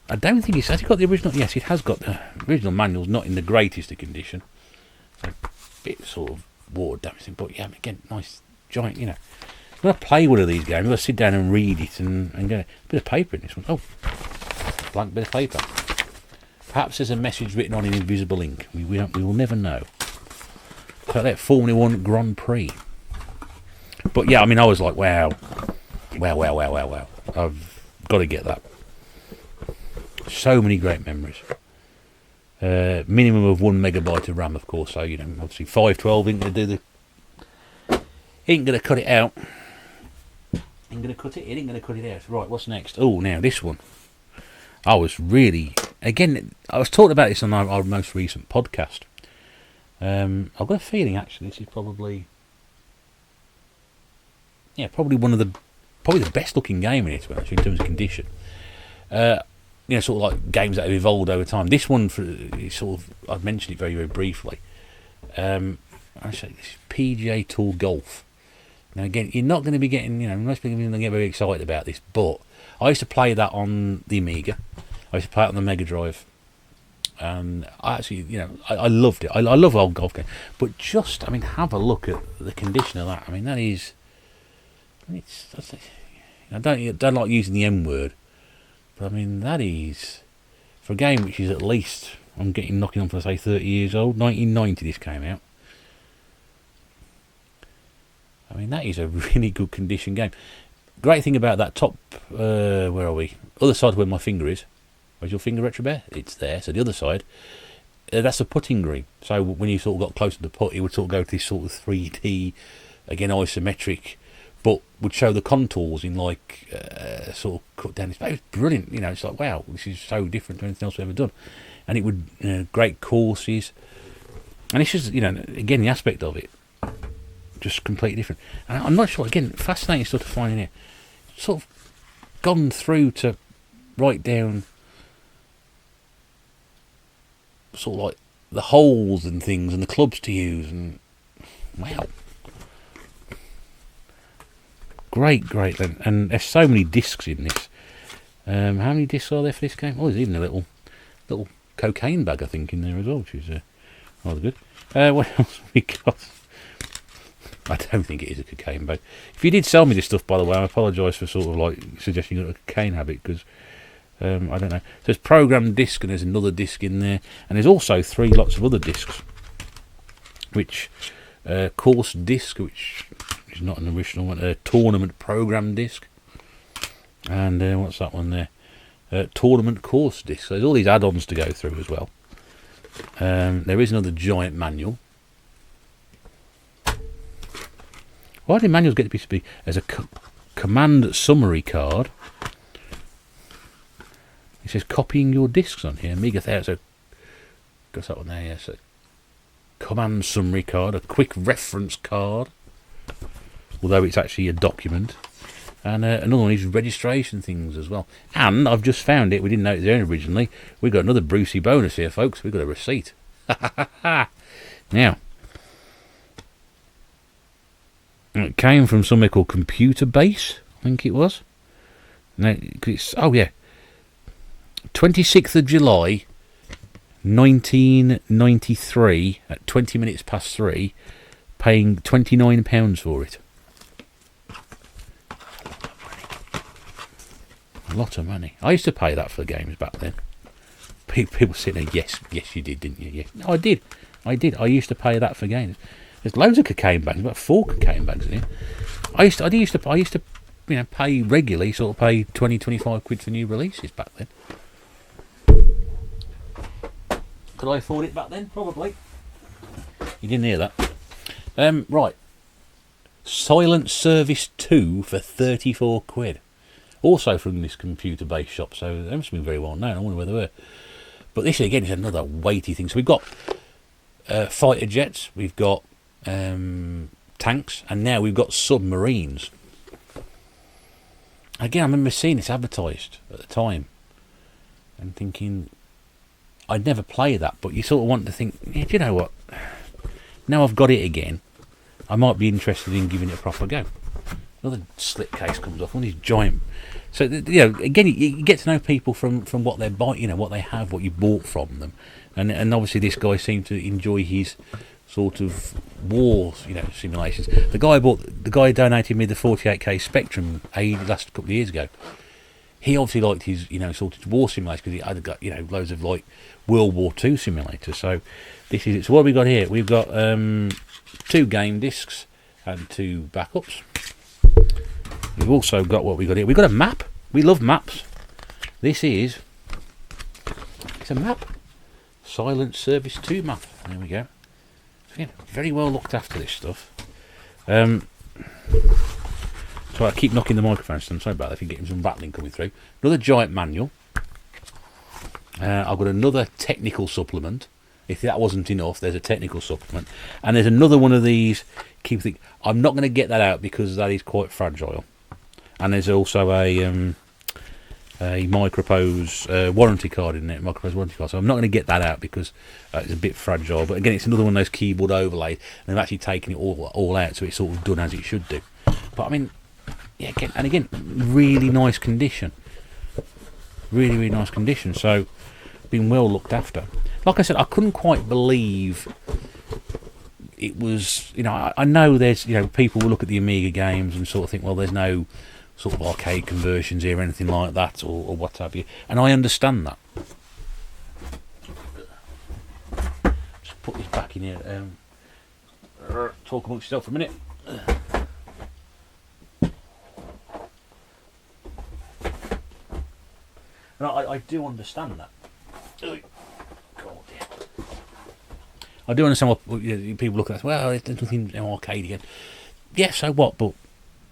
I don't think has it got the original. Yes, it has got the original manual's not in the greatest of condition. So a bit sort of water damaging, but yeah, again, nice giant. I'm gonna play one of these games. I'm gonna sit down and read it and get a bit of paper in this one. Oh, blank bit of paper. Perhaps there's a message written on in invisible ink. We will never know. So that Formula 1 Grand Prix. But yeah, I mean, I was like, wow. I've got to get that. So many great memories. Minimum of 1 megabyte of RAM, of course. So obviously 512 ain't gonna cut it out. Ain't gonna cut it. It ain't gonna cut it out. Right, what's next? Oh, now this one. I was talking about this on our most recent podcast. I've got a feeling actually this is probably the best looking game in it, actually, in terms of condition. Sort of like games that have evolved over time. This one, I've mentioned it very, very briefly. I say this is PGA Tour Golf. Now again, you're not going to be getting, most people are going to get very excited about this, but I used to play that on the Amiga. I used to play it on the Mega Drive. And I actually, I loved it. I love old golf games. But have a look at the condition of that. I mean, that is... I don't like using the M word. But I mean, that is... For a game which is at least... I'm knocking on for, say, 30 years old. 1990 this came out. I mean, that is a really good condition game. Great thing about that top... where are we? Other side of where my finger is. Where's your finger, Retro Bear? It's there. So the other side, that's a putting green. So when you sort of got closer to the putt, it would sort of go to this sort of 3D, again isometric, but would show the contours in like sort of cut down. It was brilliant. It's like, wow, this is so different to anything else we've ever done. And it would great courses, and it's just again the aspect of it, just completely different. And I'm not sure. Again, fascinating stuff to find in here. Sort of gone through to write down. Sort of like the holes and things and the clubs to use, and wow, great and there's so many discs in this. How many discs are there for this game? Oh, there's even a little cocaine bag I think in there as well, which is rather good. What else have we got? I don't think it is a cocaine bag. If you did sell me this stuff, by the way, I apologise for sort of like suggesting you got a cocaine habit, because I don't know. There's program disc and there's another disc in there, and there's also 3 lots of other discs, which course disc, which is not an original one, tournament program disc, and what's that one there? Tournament course disc. So there's all these add-ons to go through as well. There is another giant manual. Why do manuals get to be? There's a command summary card. It says copying your discs on here. Amiga there, so got that one there. Yes, a command summary card, a quick reference card, although it's actually a document, and another one is registration things as well. And I've just found it. We didn't know it was there originally. We got another Brucey bonus here, folks. We got a receipt. Now, it came from somewhere called Computer Base, I think it was. Now, it's 26th of July 1993 at 20 minutes past 3, paying £29 for it. A lot of money. I used to pay that for games back then. People sitting there, yes you did, didn't you? Yes. No, I did. I used to pay that for games. There's loads of cocaine bags, about 4 cocaine bags in here. I used to pay regularly, sort of pay 20-25 quid for new releases back then. Could I afford it back then? Probably. You didn't hear that. Right. Silent Service 2 for 34 quid. Also from this computer-based shop, so they must have been very well known. I wonder where they were. But this, again, is another weighty thing. So we've got fighter jets, we've got tanks, and now we've got submarines. Again, I remember seeing this advertised at the time and thinking, I'd never play that, but you sort of want to think, yeah, do you know what? Now I've got it again, I might be interested in giving it a proper go. Another slip case comes off, one of these giant. So, you know, again, you get to know people from what they buy, you know, what they have, what you bought from them. And obviously this guy seemed to enjoy his sort of war, you know, simulations. The guy donated me the 48k Spectrum last couple of years ago. He obviously liked his, you know, sort of war simulators because he had got, you know, loads of like World War II simulators. So this is it. So what have we got here? We've got 2 game discs and 2 backups. We've also got what we got here. We've got a map. We love maps. It's a map. Silent Service 2 map. There we go. Yeah, very well looked after, this stuff. So I keep knocking the microphone stand. Sorry about that, if you're getting some rattling coming through. Another giant manual. I've got another technical supplement. If that wasn't enough, there's a technical supplement. And there's another one of these. Keep thinking, I'm not going to get that out because that is quite fragile. And there's also a Micropose warranty card in it, Micropose warranty card. So I'm not going to get that out because it's a bit fragile. But again, it's another one of those keyboard overlays, and they've actually taken it all out, so it's sort of done as it should do. But I mean, yeah, again, really nice condition. Really, really nice condition. So, been well looked after. Like I said, I couldn't quite believe it was. You know, I know there's, you know, people will look at the Amiga games and sort of think, well, there's no sort of arcade conversions here or anything like that, or what have you, and I understand that. Just put this back in here. Talk amongst yourself for a minute. And I do understand that. God, yeah. I do understand what, you know, people look at. Well, there's nothing arcade again. Yeah, so what? But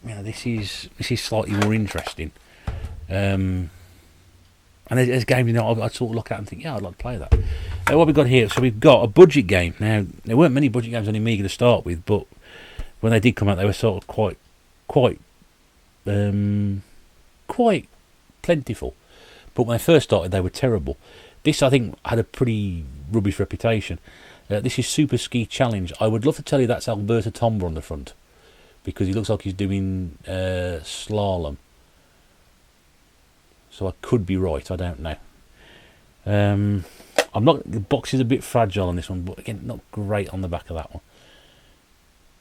you know, this is slightly more interesting. And there's games, you know, I'd sort of look at and think, yeah, I'd like to play that. What we've got here, so we've got a budget game. Now, there weren't many budget games on Amiga to start with, but when they did come out, they were sort of quite plentiful. But when they first started, they were terrible. This, I think, had a pretty rubbish reputation. This is Super Ski Challenge. I would love to tell you that's Alberto Tomba on the front, because he looks like he's doing slalom. So I could be right, I don't know. The box is a bit fragile on this one, but again, not great on the back of that one.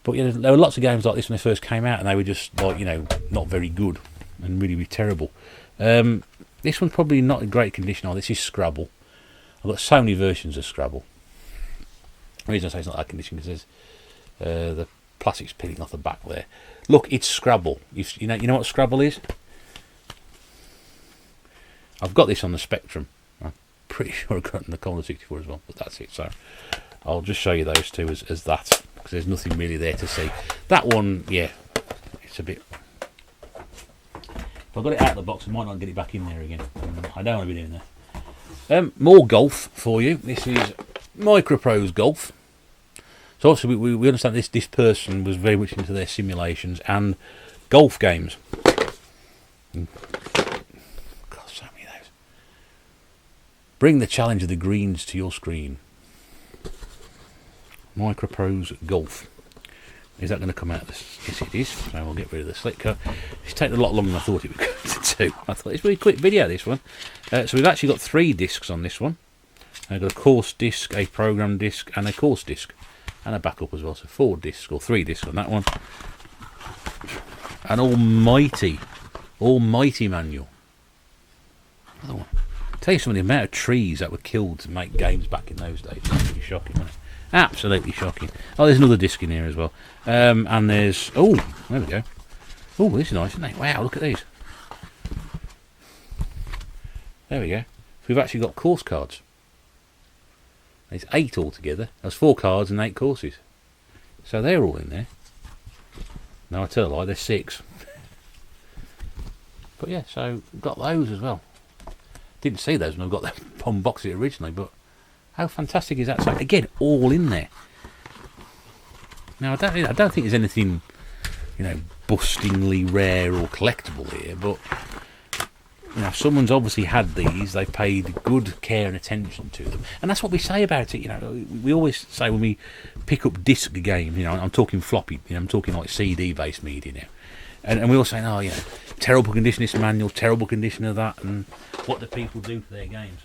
But yeah, there were lots of games like this when they first came out, and they were just like, you know, not very good and really, really terrible. This one's probably not in great condition. This is Scrabble. I've got so many versions of Scrabble. The reason I say it's not that condition because there's the plastic's peeling off the back there. Look, it's Scrabble. You know what Scrabble is? I've got this on the Spectrum. I'm pretty sure I've got it on the Commodore 64 as well, but that's it. So I'll just show you those two as that, because there's nothing really there to see. That one, yeah, it's a bit. If I got it out of the box, I might not get it back in there again. I don't want to be doing that. More golf for you. This is Microprose Golf. So obviously we understand this person was very much into their simulations and golf games. God, so many of those. Bring the challenge of the greens to your screen. Microprose Golf. Is that going to come out? Yes, it is. So we'll get rid of the slick cut. It's taken a lot longer than I thought it was going to do. I thought it's a really quick video, this one. So we've actually got 3 discs on this one. I've got a course disc, a program disc, and a course disc. And a backup as well, so 4 discs or 3 discs on that one. An almighty manual. Another one. I'll tell you something, the amount of trees that were killed to make games back in those days. Absolutely shocking, wasn't it? Absolutely shocking. Oh, there's another disc in here as well. And there's, oh, there we go. Oh, this is nice, isn't it? Wow, look at these. There we go. So we've actually got course cards. There's 8 altogether. There's 4 cards and 8 courses. So they're all in there. No, I tell a lie, there's 6. But yeah, so got those as well. Didn't see those when I got them on box it originally, but how fantastic is that? So again, all in there. Now I don't think there's anything, you know, bustingly rare or collectible here, but you know, someone's obviously had these. They paid good care and attention to them, and that's what we say about it. You know, we always say when we pick up disc games, you know, I'm talking floppy, you know, I'm talking like CD-based media now, and we all say, oh, you know, terrible condition this manual, terrible condition of that, and what do people do for their games?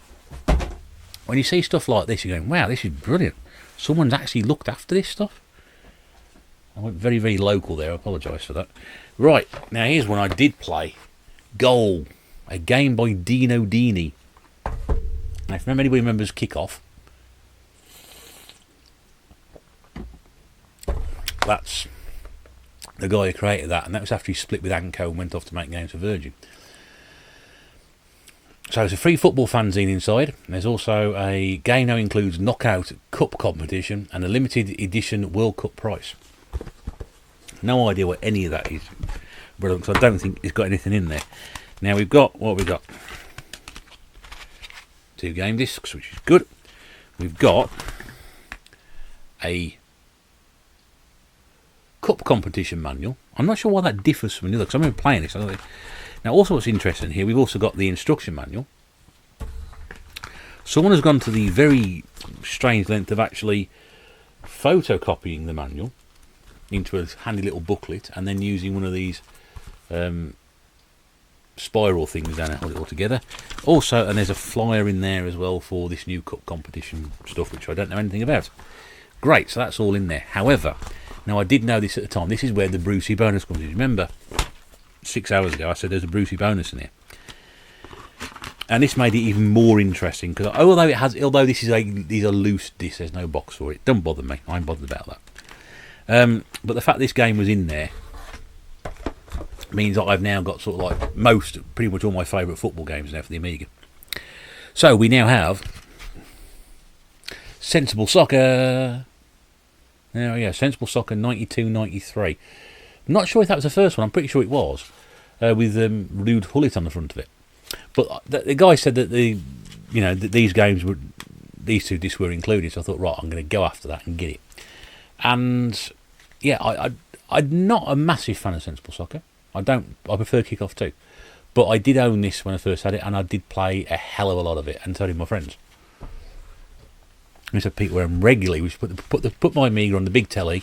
When you see stuff like this, you're going, wow, this is brilliant. Someone's actually looked after this stuff. I went very, very local there. I apologise for that. Right, now here's one I did play. Goal. A game by Dino Dini. Now, if anybody remembers Kickoff, that's the guy who created that, and that was after he split with Anco and went off to make games for Virgin. So it's a free football fanzine inside. There's also a game now includes knockout cup competition and a limited edition World Cup prize. No idea what any of that is, because I don't think it's got anything in there. Now we've got, what have we got? 2 game discs, which is good. We've got a cup competition manual. I'm not sure why that differs from another, because I remember playing this. Now also what's interesting here, we've also got the instruction manual. Someone has gone to the very strange length of actually photocopying the manual into a handy little booklet and then using one of these spiral things down it, hold it all together. Also, and there's a flyer in there as well for this new cup competition stuff, which I don't know anything about. Great, so that's all in there. However, now I did know this at the time. This is where the Brucey bonus comes in. Remember, 6 hours ago I said there's a Brucey bonus in here, and this made it even more interesting because although these are loose discs, there's no box for it. Don't bother me. I ain't bothered about that. But the fact this game was in there means that I've now got sort of like pretty much all my favourite football games now for the Amiga. So we now have Sensible Soccer. Now, yeah, Sensible Soccer 92-93. I'm not sure if that was the first one. I'm pretty sure it was, with Rude Hullet on the front of it. But the guy said that these games were, these 2 discs were included. So I thought, right, I'm going to go after that and get it. And yeah, I'm not a massive fan of Sensible Soccer. I prefer Kickoff too. But I did own this when I first had it, and I did play a hell of a lot of it, and so did my friends. We used to have people around regularly. We used to put my Amiga on the big telly.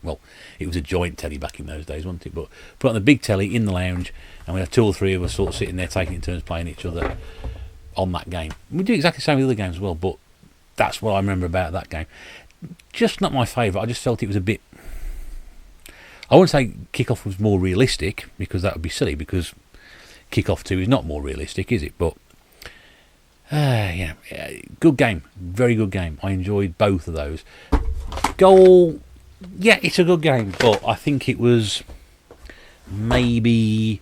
Well, it was a joint telly back in those days, wasn't it? But put it on the big telly in the lounge, and we had 2 or 3 of us sort of sitting there taking turns playing each other on that game. We do exactly the same with other games as well, but that's what I remember about that game. Just not my favourite. I just felt it was a bit... I wouldn't say Kickoff was more realistic, because that would be silly, because Kickoff 2 is not more realistic, is it? But, good game. Very good game. I enjoyed both of those. Goal, yeah, it's a good game, but I think it was maybe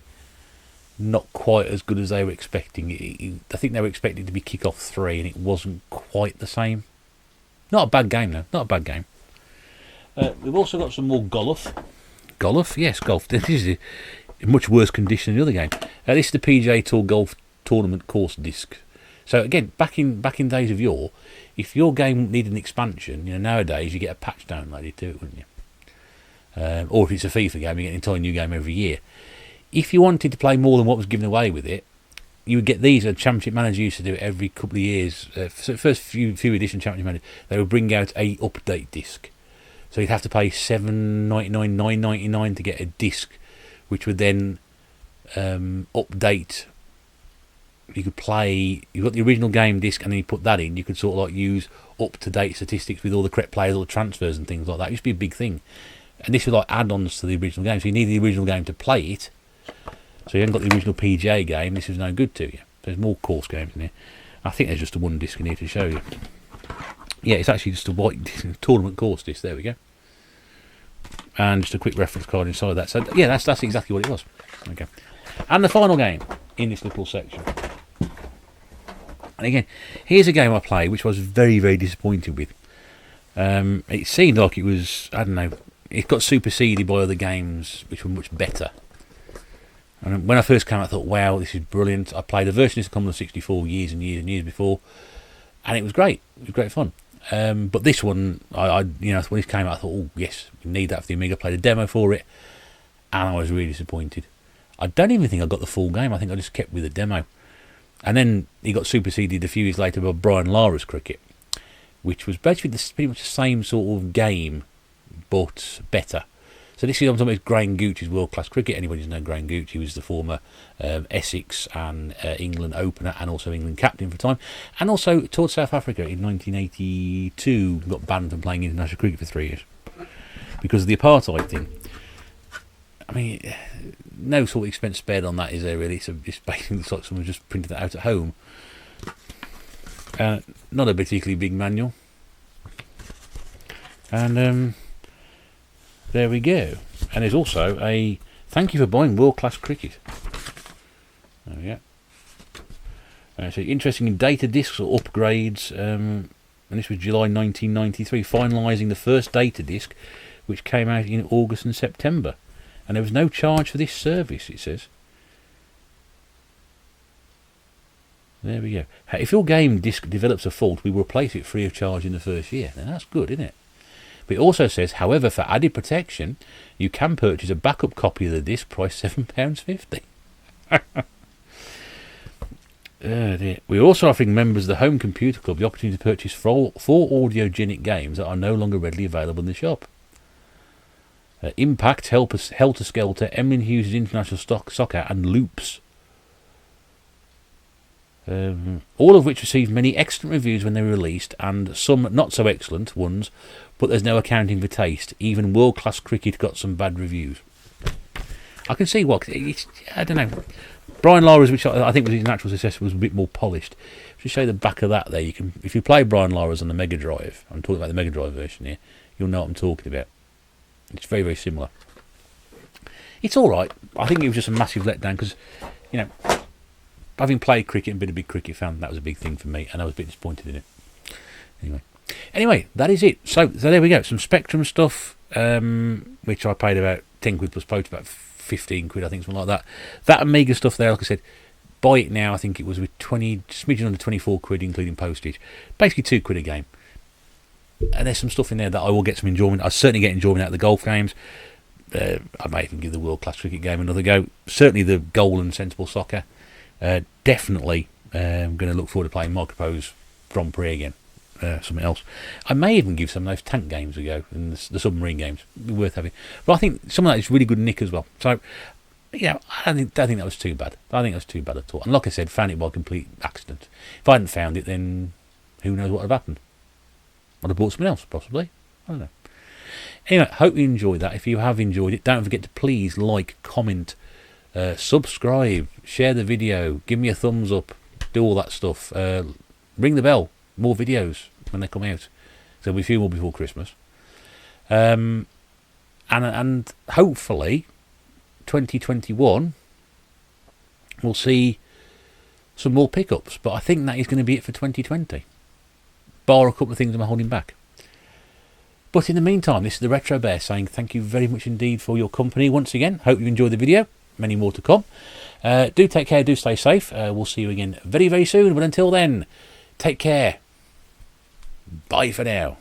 not quite as good as they were expecting. I think they were expecting it to be Kickoff 3, and it wasn't quite the same. Not a bad game, though. Not a bad game. We've also got some more Golf. Golf? Yes, Golf. This is in much worse condition than the other game. This is the PGA Tour Golf Tournament course disc. So again, back in days of yore, if your game needed an expansion, nowadays you get a patch downloaded to it, wouldn't you? Or if it's a FIFA game, you get an entirely new game every year. If you wanted to play more than what was given away with it, you would get these. A Championship Manager used to do it every couple of years. First few edition Championship Manager, they would bring out a update disc. So you'd have to pay $7.99, $9.99 to get a disc, which would then update. You could play. You got the original game disc, and then you put that in. You could sort of like use up-to-date statistics with all the correct players, all the transfers and things like that. It used to be a big thing, and this was like add-ons to the original game. So you need the original game to play it. So you haven't got the original PGA game. This is no good to you. There's more course games in here. I think there's just a one disc in here to show you. Yeah, it's actually just a white tournament course disc. There we go. And just a quick reference card inside that. So yeah, that's exactly what it was. Okay. And the final game in this little section. And again, here's a game I played which I was very, very disappointed with. It seemed like it was, I don't know, it got superseded by other games which were much better. And when I first came out, I thought, wow, this is brilliant. I played a version of Commodore 64 years and years and years before, and it was great. It was great fun. But this one, when it came out, I thought, oh yes, we need that for the Amiga. I played a demo for it, and I was really disappointed. I don't even think I got the full game. I think I just kept with the demo. And then he got superseded a few years later by Brian Lara's Cricket, which was basically pretty much the same sort of game, but better. So this is, I'm talking about Graham Gooch's World Class Cricket. Anybody who's known Graham Gooch, he was the former Essex and England opener, and also England captain for a time, and also toured South Africa in 1982. Got banned from playing international cricket for 3 years because of the apartheid thing. I mean, no sort of expense spared on that, is there really? So it's basically like someone just printed that out at home. Not a particularly big manual. And there we go. And there's also a thank you for buying World Class Cricket. There we go. So interesting in data discs or upgrades. And this was July 1993, finalising the first data disc, which came out in August and September. And there was no charge for this service, it says. There we go. If your game disc develops a fault, we will replace it free of charge in the first year. Now that's good, isn't it? But it also says, however, for added protection, you can purchase a backup copy of the disc, priced £7.50. We're also offering members of the Home Computer Club the opportunity to purchase four audiogenic games that are no longer readily available in the shop. Impact, Helter Skelter, Emlyn Hughes' International Soccer, and Loops. All of which received many excellent reviews when they were released, and some not so excellent ones, but there's no accounting for taste. Even World Class Cricket got some bad reviews. I can see what, I don't know. Brian Lara's, which I think was his natural successor, was a bit more polished. If you show the back of that there, you can, if you play Brian Lara's on the Mega Drive, I'm talking about the Mega Drive version here, you'll know what I'm talking about. It's very, very similar. It's alright. I think it was just a massive letdown because, you know, having played cricket and been a big cricket fan, that was a big thing for me, and I was a bit disappointed in it. Anyway, that is it. So there we go. Some Spectrum stuff, which I paid about 10 quid plus post, about 15 quid, I think, something like that. That Amiga stuff there, like I said, buy it now. I think it was with 20, smidgen under 24 quid, including postage. Basically 2 quid a game. And there's some stuff in there that I will get some enjoyment. I certainly get enjoyment out of the golf games. I may even give the World Class Cricket game another go. Certainly the Goal and Sensible Soccer. Definitely going to look forward to playing Microprose Grand Prix again. Something else. I may even give some of those tank games a go, and the submarine games. It'd be worth having. But I think some of that is really good nick as well. So, yeah, I don't think that was too bad. I think that was too bad at all. And like I said, found it by complete accident. If I hadn't found it, then who knows what would have happened. I'd have bought something else, possibly. I don't know. Anyway, hope you enjoyed that. If you have enjoyed it, don't forget to please like, comment, subscribe, share the video, give me a thumbs up, do all that stuff. Ring the bell, more videos when they come out. There'll be a few more before Christmas. And hopefully 2021 we'll see some more pickups. But I think that is going to be it for 2020. Bar a couple of things I'm holding back. But in the meantime, this is the Retro Bear saying thank you very much indeed for your company once again. Hope you enjoyed the video. Many more to come. Do take care, do stay safe. We'll see you again very, very soon. But until then, take care. Bye for now.